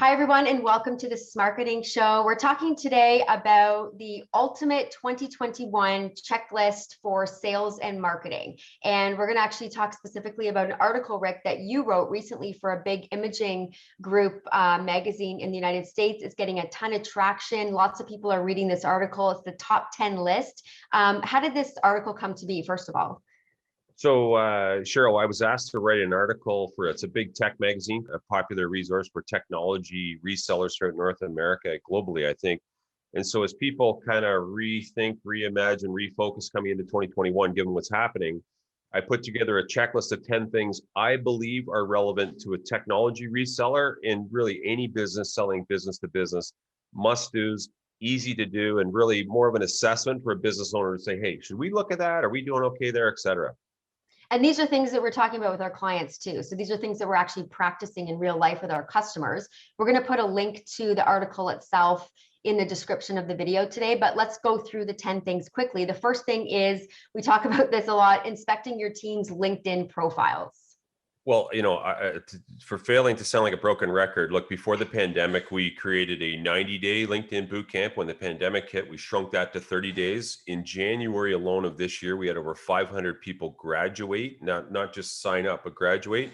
Hi, everyone, and welcome to the Smarketing Show. We're talking today about the ultimate 2021 checklist for sales and marketing. And we're going to actually talk specifically about an article, Rick, that you wrote recently for a big imaging group magazine in the United States. It's getting a ton of traction. Lots of people are reading this article. It's the top 10 list. How did this article come to be, first of all? So, Cheryl, I was asked to write an article it's a big tech magazine, a popular resource for technology resellers throughout North America, globally, I think. And so as people kind of rethink, reimagine, refocus coming into 2021, given what's happening, I put together a checklist of 10 things I believe are relevant to a technology reseller and really any business selling business to business, must-dos, easy to do, and really more of an assessment for a business owner to say, hey, should we look at that? Are we doing okay there, et cetera? And these are things that we're talking about with our clients too. So these are things that we're actually practicing in real life with our customers. We're going to put a link to the article itself in the description of the video today, but let's go through the 10 things quickly. The first thing is, we talk about this a lot, inspecting your team's LinkedIn profiles. Well, for failing to sound like a broken record, look, before the pandemic, we created a 90-day LinkedIn boot camp. When the pandemic hit, we shrunk that to 30 days. In January alone of this year, we had over 500 people graduate, not just sign up, but graduate.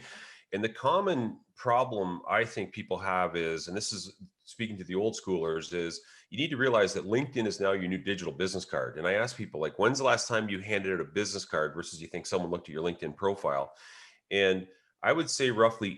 And the common problem I think people have is, and this is speaking to the old schoolers, is you need to realize that LinkedIn is now your new digital business card. And I ask people, like, when's the last time you handed out a business card versus you think someone looked at your LinkedIn profile? And I would say roughly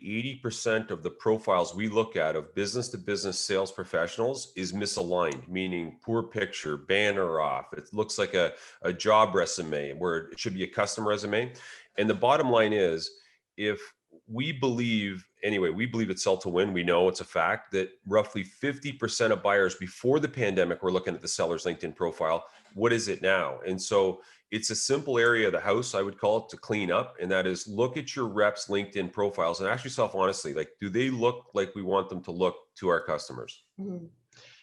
80% of the profiles we look at of business to business sales professionals is misaligned, meaning poor picture, banner off. It looks like a job resume where it should be a custom resume. And the bottom line is, if we believe it's sell to win. We know it's a fact that roughly 50% of buyers before the pandemic were looking at the seller's LinkedIn profile. What is it now? And so it's a simple area of the house, I would call it, to clean up. And that is, look at your reps' LinkedIn profiles and ask yourself honestly, like, do they look like we want them to look to our customers? Mm-hmm.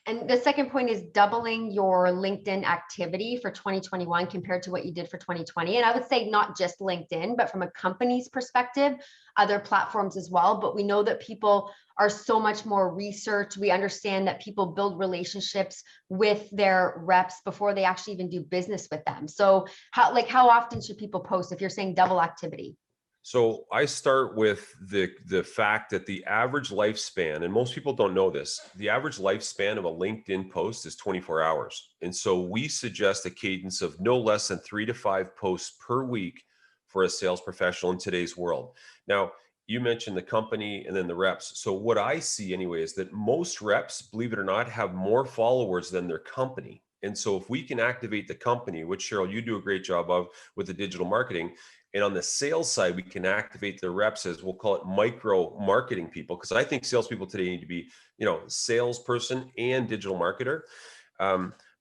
And the second point is doubling your LinkedIn activity for 2021 compared to what you did for 2020. And I would say not just LinkedIn, but from a company's perspective, other platforms as well. But we know that people are so much more research. We understand that people build relationships with their reps before they actually even do business with them. So how often should people post if you're saying double activity? So I start with the fact that the average lifespan, and most people don't know this, the average lifespan of a LinkedIn post is 24 hours. And so we suggest a cadence of no less than 3 to 5 posts per week for a sales professional in today's world. Now, you mentioned the company and then the reps. So what I see anyway is that most reps, believe it or not, have more followers than their company. And so if we can activate the company, which Cheryl, you do a great job of with the digital marketing, and on the sales side, we can activate the reps as, we'll call it, micro marketing people, because I think salespeople today need to be, salesperson and digital marketer.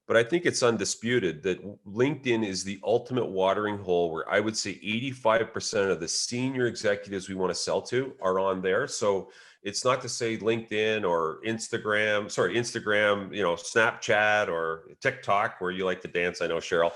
But I think it's undisputed that LinkedIn is the ultimate watering hole where I would say 85% of the senior executives we want to sell to are on there. So it's not to say LinkedIn or Instagram, Snapchat or TikTok, where you like to dance, I know, Cheryl.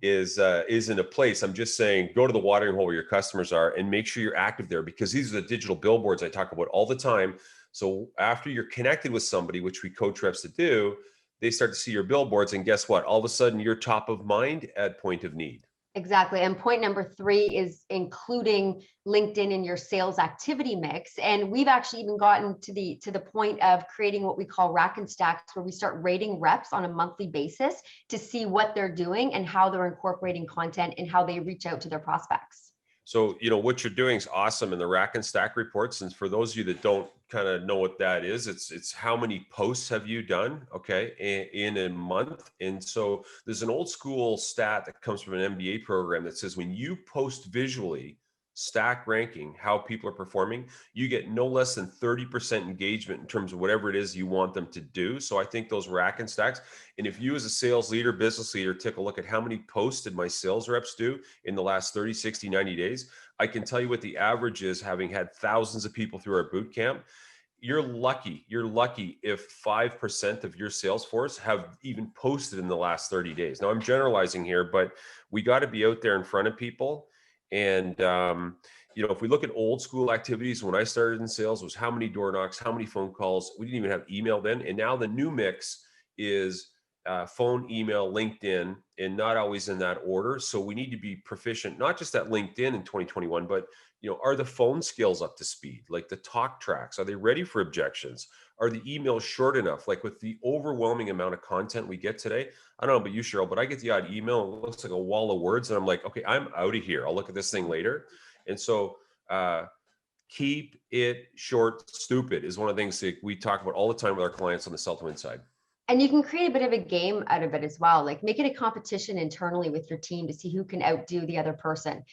Isn't a place. I'm just saying, go to the watering hole where your customers are and make sure you're active there, because these are the digital billboards I talk about all the time. So after you're connected with somebody, which we coach reps to do, they start to see your billboards, and guess what? All of a sudden you're top of mind at point of need. Exactly. And point number 3 is including LinkedIn in your sales activity mix. And we've actually even gotten to the point of creating what we call rack and stacks, where we start rating reps on a monthly basis to see what they're doing and how they're incorporating content and how they reach out to their prospects. So, what you're doing is awesome in the rack and stack reports. And for those of you that don't kind of know what that is, it's how many posts have you done, okay, in a month. And so there's an old school stat that comes from an MBA program that says when you post visually, stack ranking, how people are performing, you get no less than 30% engagement in terms of whatever it is you want them to do. So I think those rack and stacks. And if you as a sales leader, business leader, take a look at how many posts did my sales reps do in the last 30, 60, 90 days, I can tell you what the average is, having had thousands of people through our boot camp. You're lucky if 5% of your sales force have even posted in the last 30 days. Now I'm generalizing here, but we got to be out there in front of people. And, if we look at old school activities, when I started in sales was how many door knocks, how many phone calls. We didn't even have email then. And now the new mix is phone, email, LinkedIn, and not always in that order. So we need to be proficient, not just at LinkedIn in 2021, but are the phone skills up to speed? Like the talk tracks, are they ready for objections? Are the emails short enough? Like with the overwhelming amount of content we get today, I don't know about you, Cheryl, but I get the odd email, it looks like a wall of words, and I'm like, okay, I'm out of here. I'll look at this thing later. And so keep it short, stupid is one of the things that we talk about all the time with our clients on the sell to win side. And you can create a bit of a game out of it as well. Like make it a competition internally with your team to see who can outdo the other person.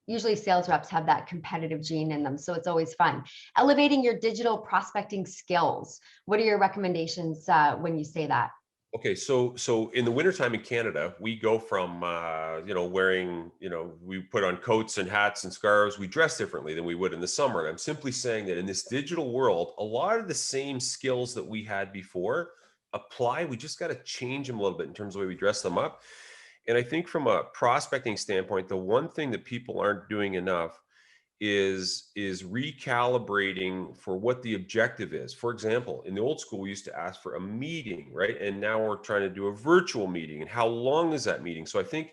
Usually sales reps have that competitive gene in them, so it's always fun. Elevating your digital prospecting skills. What are your recommendations when you say that? Okay, so in the wintertime in Canada, we go from wearing, we put on coats and hats and scarves. We dress differently than we would in the summer. And I'm simply saying that in this digital world, a lot of the same skills that we had before apply. We just got to change them a little bit in terms of the way we dress them up. And I think from a prospecting standpoint, the one thing that people aren't doing enough is recalibrating for what the objective is. For example, in the old school, we used to ask for a meeting, right? And now we're trying to do a virtual meeting. And how long is that meeting? So I think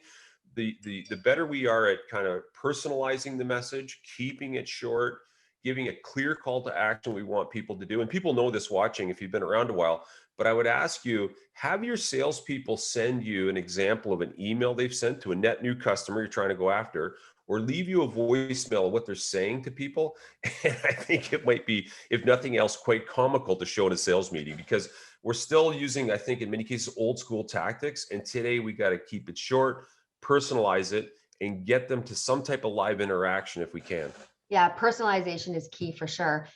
the better we are at kind of personalizing the message, keeping it short, giving a clear call to action we want people to do. And people know this watching if you've been around a while. But I would ask you, have your salespeople send you an example of an email they've sent to a net new customer you're trying to go after, or leave you a voicemail of what they're saying to people. And I think it might be, if nothing else, quite comical to show in a sales meeting, because we're still using, I think in many cases, old school tactics. And today we got to keep it short, personalize it, and get them to some type of live interaction if we can. Yeah, personalization is key for sure.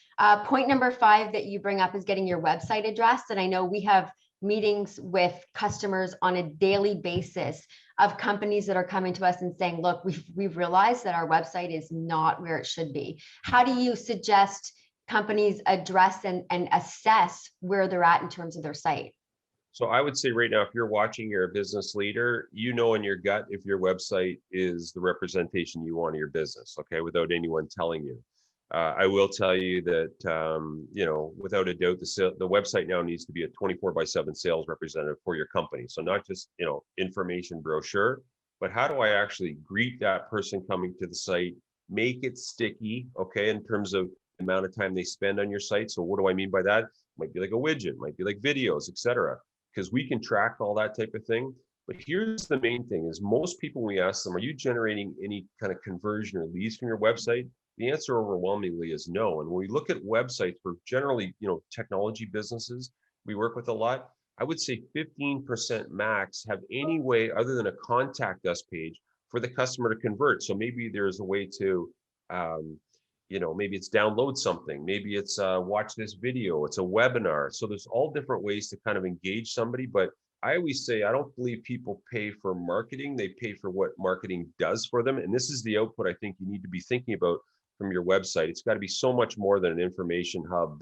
Point number 5 that you bring up is getting your website addressed. And I know we have meetings with customers on a daily basis of companies that are coming to us and saying, look, we've realized that our website is not where it should be. How do you suggest companies address and assess where they're at in terms of their site? So I would say right now, if you're watching, you're a business leader, in your gut if your website is the representation you want of your business, okay, without anyone telling you. I will tell you that, without a doubt, the website now needs to be a 24/7 sales representative for your company. So not just, information brochure, but how do I actually greet that person coming to the site, make it sticky, okay, in terms of the amount of time they spend on your site. So what do I mean by that? Might be like a widget, might be like videos, etc. Because we can track all that type of thing. But here's the main thing is most people, when we ask them, are you generating any kind of conversion or leads from your website? The answer overwhelmingly is no. And when we look at websites for generally, technology businesses we work with a lot, I would say 15% max have any way other than a contact us page for the customer to convert. So maybe there's a way to, maybe it's download something, maybe it's watch this video, it's a webinar. So there's all different ways to kind of engage somebody. But I always say, I don't believe people pay for marketing. They pay for what marketing does for them. And this is the output I think you need to be thinking about from your website. It's got to be so much more than an information hub.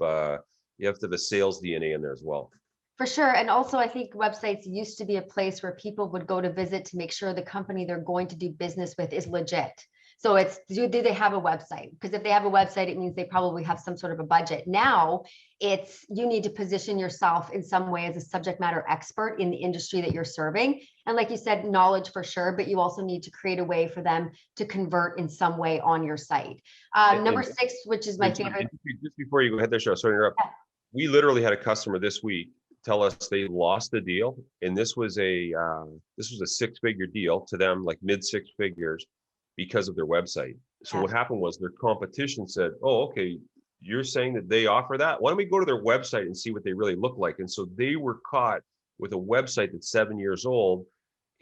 You have to have a sales DNA in there as well. For sure. And also, I think websites used to be a place where people would go to visit to make sure the company they're going to do business with is legit. So it's, do they have a website? Because if they have a website, it means they probably have some sort of a budget. Now it's, you need to position yourself in some way as a subject matter expert in the industry that you're serving. And like you said, knowledge for sure, but you also need to create a way for them to convert in some way on your site. Number 6, which is my favorite. Just before you go ahead there, Cheryl, sorry to interrupt. Yeah. We literally had a customer this week tell us they lost a deal. And this was a 6-figure deal to them, like mid 6 figures, because of their website. So what happened was their competition said, oh, okay, you're saying that they offer that? Why don't we go to their website and see what they really look like? And so they were caught with a website that's 7 years old.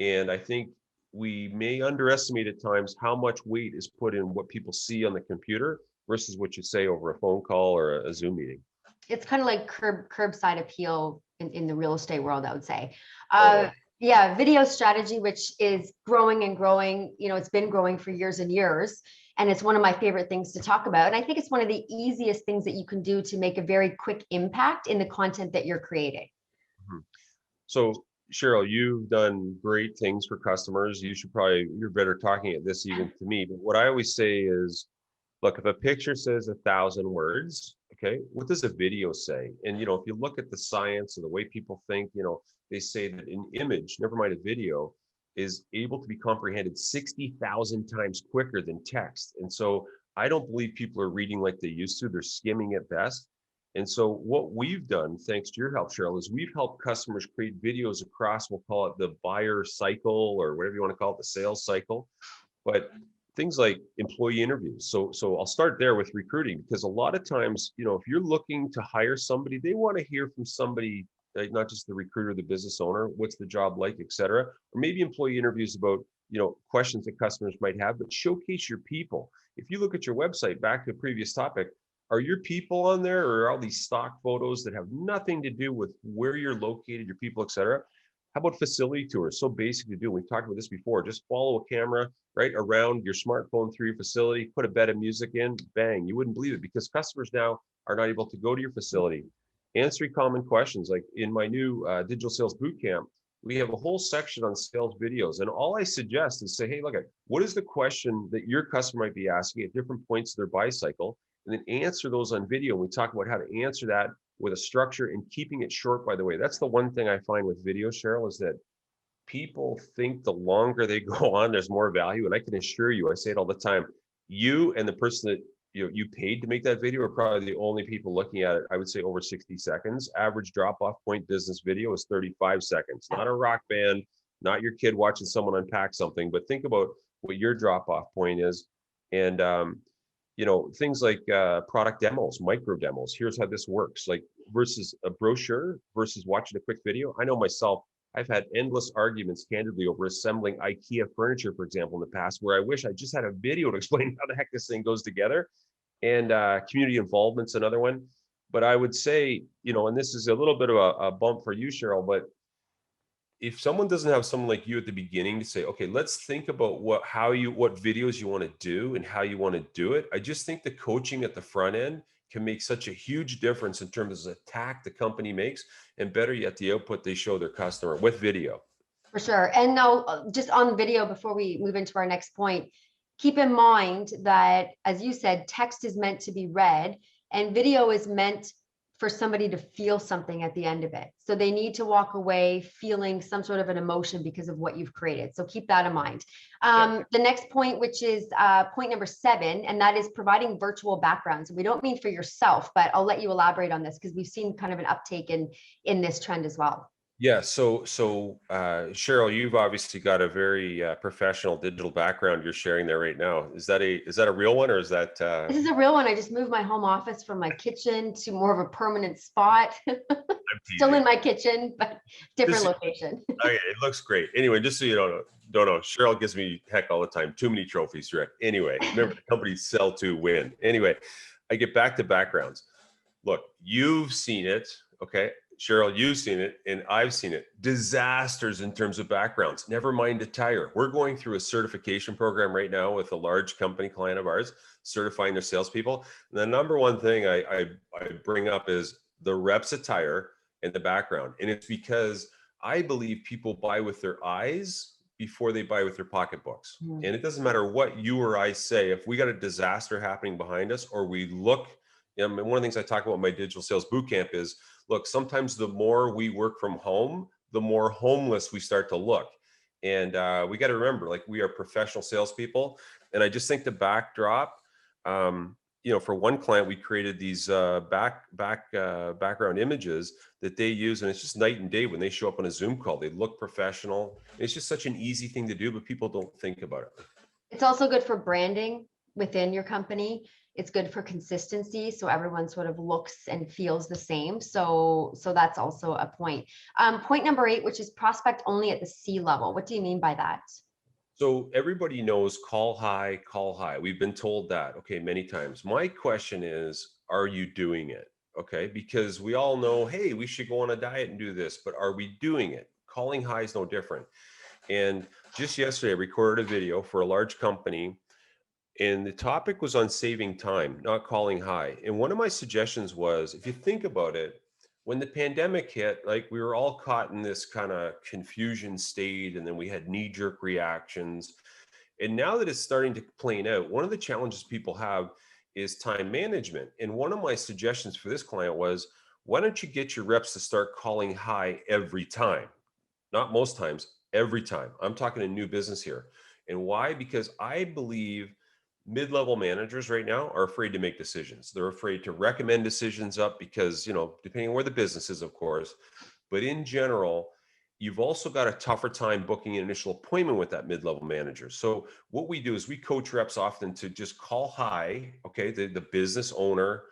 And I think we may underestimate at times how much weight is put in what people see on the computer versus what you say over a phone call or a Zoom meeting. It's kind of like curbside appeal in the real estate world, I would say. Yeah, video strategy, which is growing and growing. It's been growing for years and years, and it's one of my favorite things to talk about. And I think it's one of the easiest things that you can do to make a very quick impact in the content that you're creating. Mm-hmm. So Cheryl, you've done great things for customers. You're better talking at this even to me. But what I always say is, Look, if a picture says 1,000 words, okay, what does a video say? And if you look at the science and the way people think, they say that an image, never mind a video, is able to be comprehended 60,000 times quicker than text. And so I don't believe people are reading like they used to. They're skimming at best. And so what we've done, thanks to your help, Cheryl, is we've helped customers create videos across, we'll call it the buyer cycle or whatever you want to call it, the sales cycle. But things like employee interviews. So I'll start there with recruiting, because a lot of times, if you're looking to hire somebody, they want to hear from somebody, like not just the recruiter, the business owner, what's the job like, et cetera. Or maybe employee interviews about, questions that customers might have, but showcase your people. If you look at your website, back to the previous topic, are your people on there, or are all these stock photos that have nothing to do with where you're located, your people, et cetera? How about facility tours? So basic to do. We've talked about this before. Just follow a camera right around your smartphone through your facility, put a bed of music in, bang. You wouldn't believe it, because customers now are not able to go to your facility. Answer common questions. Like in my new digital sales bootcamp, we have a whole section on sales videos. And all I suggest is say, hey, look, what is the question that your customer might be asking at different points of their buy cycle? And then answer those on video. And we talk about how to answer that with a structure and keeping it short, by the way. That's the one thing I find with video, Cheryl, is that people think the longer they go on, there's more value. And I can assure you, I say it all the time, you and the person that you paid to make that video are probably the only people looking at it, I would say, over 60 seconds. Average drop-off point business video is 35 seconds. Not a rock band, not your kid watching someone unpack something, but think about what your drop-off point is. And things like product demos, micro demos. Here's how this works, like versus a brochure versus watching a quick video. I know myself, I've had endless arguments, candidly, over assembling IKEA furniture, for example, in the past, where I wish I just had a video to explain how the heck this thing goes together. And community involvement's another one. But I would say, and this is a little bit of a bump for you, Cheryl, but if someone doesn't have someone like you at the beginning to say, okay, let's think about what videos you want to do and how you want to do it. I just think the coaching at the front end can make such a huge difference in terms of the attack the company makes, and better yet, the output they show their customer with video. For sure. And now just on video, before we move into our next point, keep in mind that, as you said, text is meant to be read and video is meant for somebody to feel something at the end of it. So they need to walk away feeling some sort of an emotion because of what you've created. So keep that in mind. The next point, which is point number 7, and that is providing virtual backgrounds. We don't mean for yourself, but I'll let you elaborate on this because we've seen kind of an uptake in this trend as well. Yeah. So Cheryl, you've obviously got a very professional digital background you're sharing there right now. Is that a real one, or is that? This is a real one. I just moved my home office from my kitchen to more of a permanent spot. Still in my kitchen, but different location. Okay, it looks great. Anyway, just so you don't know, Cheryl gives me heck all the time. Too many trophies, Rick. Anyway, remember, the companies sell to win. Anyway, I get back to backgrounds. Look, you've seen it, okay? Cheryl, you've seen it, and I've seen it. Disasters in terms of backgrounds. Never mind a tire. We're going through a certification program right now with a large company client of ours, certifying their salespeople. And the number one thing I bring up is the reps attire and the background. And it's because I believe people buy with their eyes before they buy with their pocketbooks. And it doesn't matter what you or I say, if we got a disaster happening behind us, or we look, and one of the things I talk about in my digital sales bootcamp is, look, sometimes the more we work from home, the more homeless we start to look. And we got to remember, like, we are professional salespeople. And I just think the backdrop, for one client, we created these background images that they use, and it's just night and day when they show up on a Zoom call. They look professional. It's just such an easy thing to do, but people don't think about it. It's also good for branding within your company. It's good for consistency, so everyone sort of looks and feels the same. So that's also a point. Point number 8, which is prospect only at the C level. What do you mean by that? So everybody knows call high, call high. We've been told that, okay, many times. My question is, are you doing it? Okay, because we all know, hey, we should go on a diet and do this, but are we doing it? Calling high is no different. And just yesterday, I recorded a video for a large company, and the topic was on saving time, not calling high. And one of my suggestions was, if you think about it, when the pandemic hit, like, we were all caught in this kind of confusion state, and then we had knee-jerk reactions. And now that it's starting to plane out, one of the challenges people have is time management. And one of my suggestions for this client was, why don't you get your reps to start calling high every time? Not most times, every time. I'm talking a new business here. And why? Because I believe mid-level managers right now are afraid to make decisions. They're afraid to recommend decisions up because, depending on where the business is, of course, but in general, you've also got a tougher time booking an initial appointment with that mid-level manager. So what we do is we coach reps often to just call high, okay, the business owner,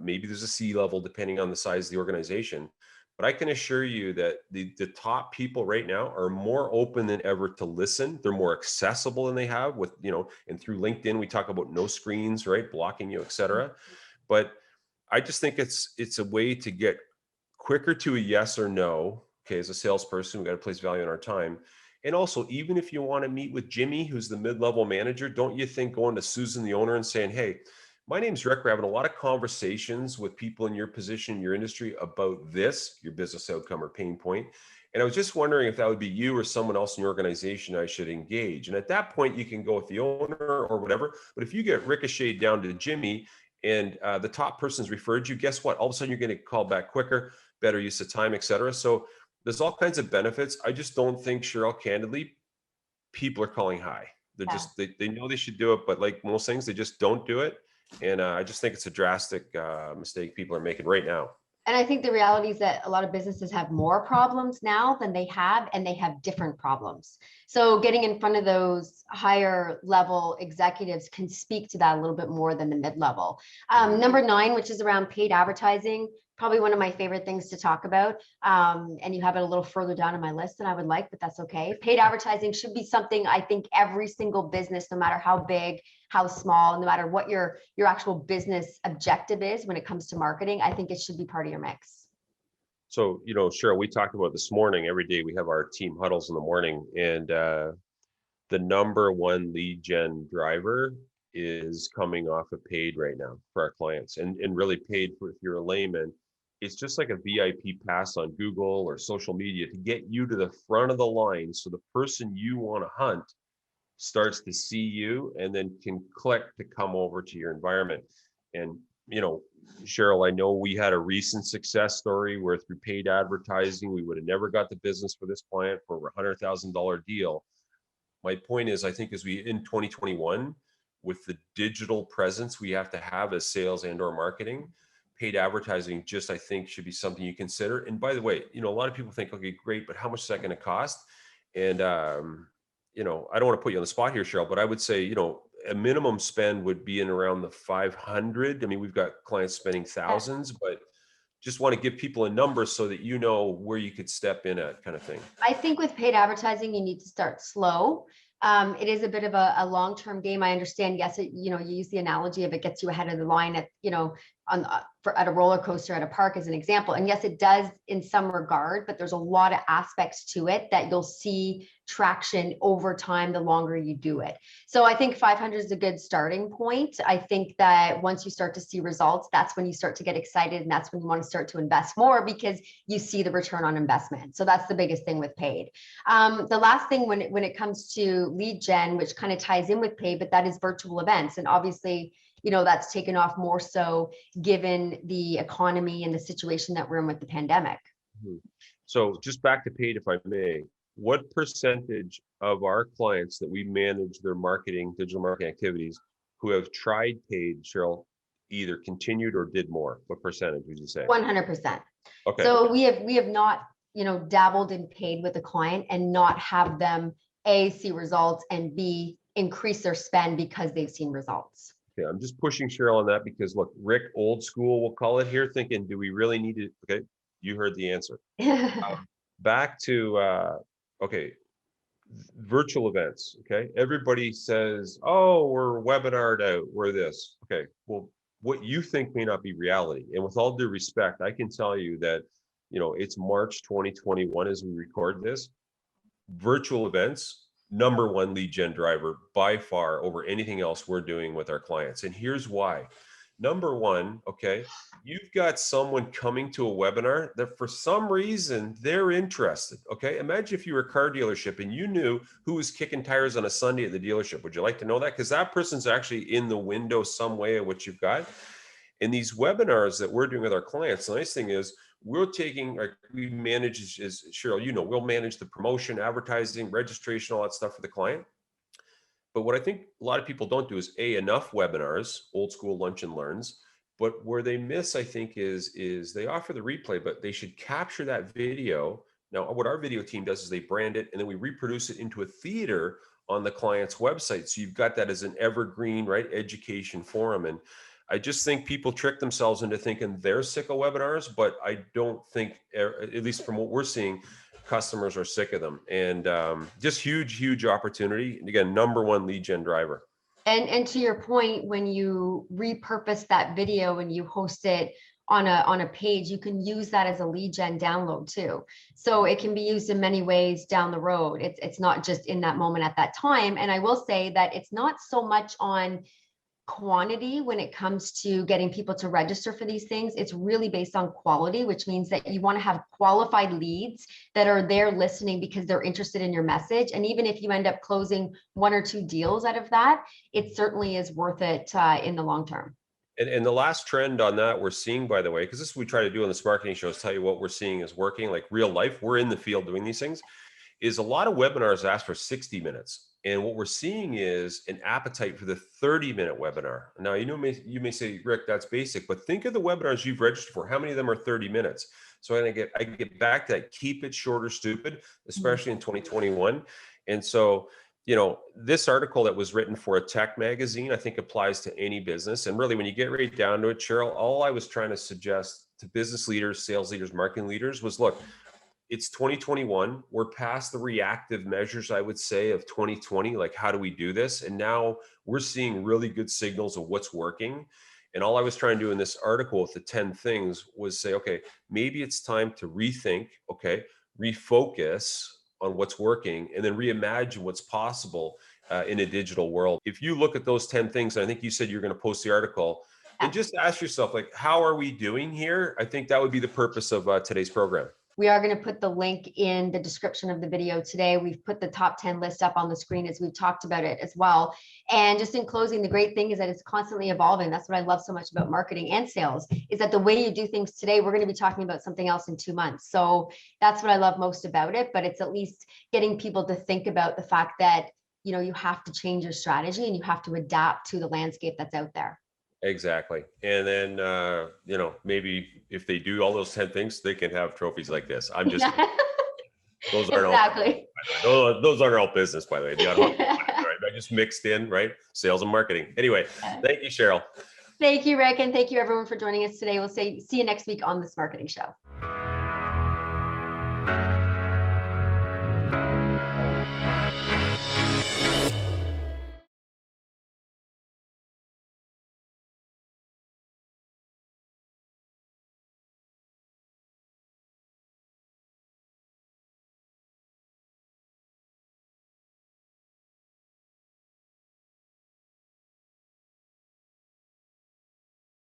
maybe there's a C-level depending on the size of the organization. But I can assure you that the top people right now are more open than ever to listen. They're more accessible than they have with, and through LinkedIn, we talk about no screens, right? Blocking you, et cetera. But I just think it's a way to get quicker to a yes or no. Okay, as a salesperson, we got to place value on our time. And also, even if you want to meet with Jimmy, who's the mid-level manager, don't you think going to Susan, the owner, and saying, hey, my name's Rick. We're having a lot of conversations with people in your position, your industry about this, your business outcome or pain point. And I was just wondering if that would be you or someone else in your organization I should engage. And at that point, you can go with the owner or whatever. But if you get ricocheted down to Jimmy and the top person's referred you, guess what? All of a sudden, you're going to call back quicker, better use of time, et cetera. So there's all kinds of benefits. I just don't think, Cheryl, candidly, people are calling high. They're just, they know they should do it, but like most things, they just don't do it. And I just think it's a drastic mistake people are making right now. And I think the reality is that a lot of businesses have more problems now than they have, and they have different problems. So getting in front of those higher level executives can speak to that a little bit more than the mid-level. Number 9, which is around paid advertising, probably one of my favorite things to talk about. And you have it a little further down on my list than I would like, but that's okay. Paid advertising should be something I think every single business, no matter how big, how small, no matter what your actual business objective is when it comes to marketing, I think it should be part of your mix. So, Cheryl, we talked about this morning, every day we have our team huddles in the morning, and the number one lead gen driver is coming off of paid right now for our clients, and really paid for, if you're a layman, it's just like a VIP pass on Google or social media to get you to the front of the line. So the person you want to hunt starts to see you and then can click to come over to your environment. And, Cheryl, I know we had a recent success story where through paid advertising, we would have never got the business for this client for over $100,000 deal. My point is, I think as we in 2021, with the digital presence we have to have as sales and or marketing, paid advertising just, I think, should be something you consider. And by the way, a lot of people think, okay, great, but how much is that going to cost? And, I don't want to put you on the spot here, Cheryl, but I would say, a minimum spend would be in around the 500. I mean, we've got clients spending thousands, but just want to give people a number so that you know where you could step in at, kind of thing. I think with paid advertising, you need to start slow. It is a bit of a long-term game. I understand. Yes, you use the analogy of it gets you ahead of the line at, at a roller coaster at a park as an example. And yes, it does in some regard, but there's a lot of aspects to it that you'll see traction over time the longer you do it. So I think 500 is a good starting point. I think that once you start to see results, that's when you start to get excited, and that's when you want to start to invest more because you see the return on investment. So that's the biggest thing with paid. The last thing when it comes to lead gen, which kind of ties in with paid, but that is virtual events. And obviously, that's taken off more so given the economy and the situation that we're in with the pandemic. So just back to paid, if I may, what percentage of our clients that we manage their marketing, digital marketing activities who have tried paid, Cheryl, either continued or did more? What percentage would you say? 100%. Okay. So we have not, dabbled in paid with a client and not have them A, see results, and B, increase their spend because they've seen results. Okay, I'm just pushing Cheryl on that because look, Rick, old school, we'll call it here, thinking, do we really need to? Okay, you heard the answer. Back to, okay, virtual events. Okay, everybody says, oh, we're webinared out, we're this. Okay, well, what you think may not be reality. And with all due respect, I can tell you that, it's March 2021 as we record this. Virtual events, number one lead gen driver by far over anything else we're doing with our clients. And here's why. Number one, okay, you've got someone coming to a webinar that for some reason they're interested. Okay, imagine if you were a car dealership and you knew who was kicking tires on a Sunday at the dealership. Would you like to know that? Because that person's actually in the window some way of what you've got. In these webinars that we're doing with our clients, the nice thing is we're taking, like we manage, as Cheryl, you know, we'll manage the promotion, advertising, registration, all that stuff for the client. But what I think a lot of people don't do is enough webinars, old school lunch and learns. But where they miss, I think, is they offer the replay, but they should capture that video. Now, what our video team does is they brand it and then we reproduce it into a theater on the client's website. So you've got that as an evergreen, right, education forum. And I just think people trick themselves into thinking they're sick of webinars, but I don't think, at least from what we're seeing, customers are sick of them. And just huge opportunity. And again, number one lead gen driver. And to your point, when you repurpose that video and you host it on a page, you can use that as a lead gen download too. So it can be used in many ways down the road. It's not just in that moment at that time. And I will say that it's not so much on quantity when it comes to getting people to register for these things. It's really based on quality, which means that you want to have qualified leads that are there listening because they're interested in your message. And even if you end up closing 1 or 2 deals out of that, it certainly is worth it in the long term. And the last trend on that we're seeing, by the way, because this is what we try to do on the Smarketing Show, is tell you what we're seeing is working, like real life. We're in the field doing these things. Is a lot of webinars ask for 60 minutes. And what we're seeing is an appetite for the 30-minute webinar. Now, you may say, Rick, that's basic, but think of the webinars you've registered for. How many of them are 30 minutes? So I get back to that, keep it short or stupid, especially in 2021. And so, you know, this article that was written for a tech magazine, I think applies to any business. And really, when you get right down to it, Cheryl, all I was trying to suggest to business leaders, sales leaders, marketing leaders was, look, it's 2021. We're past the reactive measures, I would say, of 2020. Like, how do we do this? And now we're seeing really good signals of what's working. And all I was trying to do in this article with the 10 things was say, okay, maybe it's time to rethink, okay, refocus on what's working, and then reimagine what's possible in a digital world. If you look at those 10 things, and I think you said you're going to post the article, and just ask yourself, like, how are we doing here? I think that would be the purpose of today's program. We are going to put the link in the description of the video today. We've put the top 10 list up on the screen as we've talked about it as well. And just in closing, the great thing is that it's constantly evolving. That's what I love so much about marketing and sales, is that the way you do things today, we're going to be talking about something else in 2 months. So that's what I love most about it. But it's at least getting people to think about the fact that, you know, you have to change your strategy and you have to adapt to the landscape that's out there. Exactly. And then, you know, maybe if they do all those 10 things, they can have trophies like this. I'm just, those aren't exactly. all, those aren't all business, by the way. I just mixed in, right? Sales and marketing. Anyway, thank you, Cheryl. Thank you, Rick. And thank you everyone for joining us today. We'll see you next week on the Smarketing Show.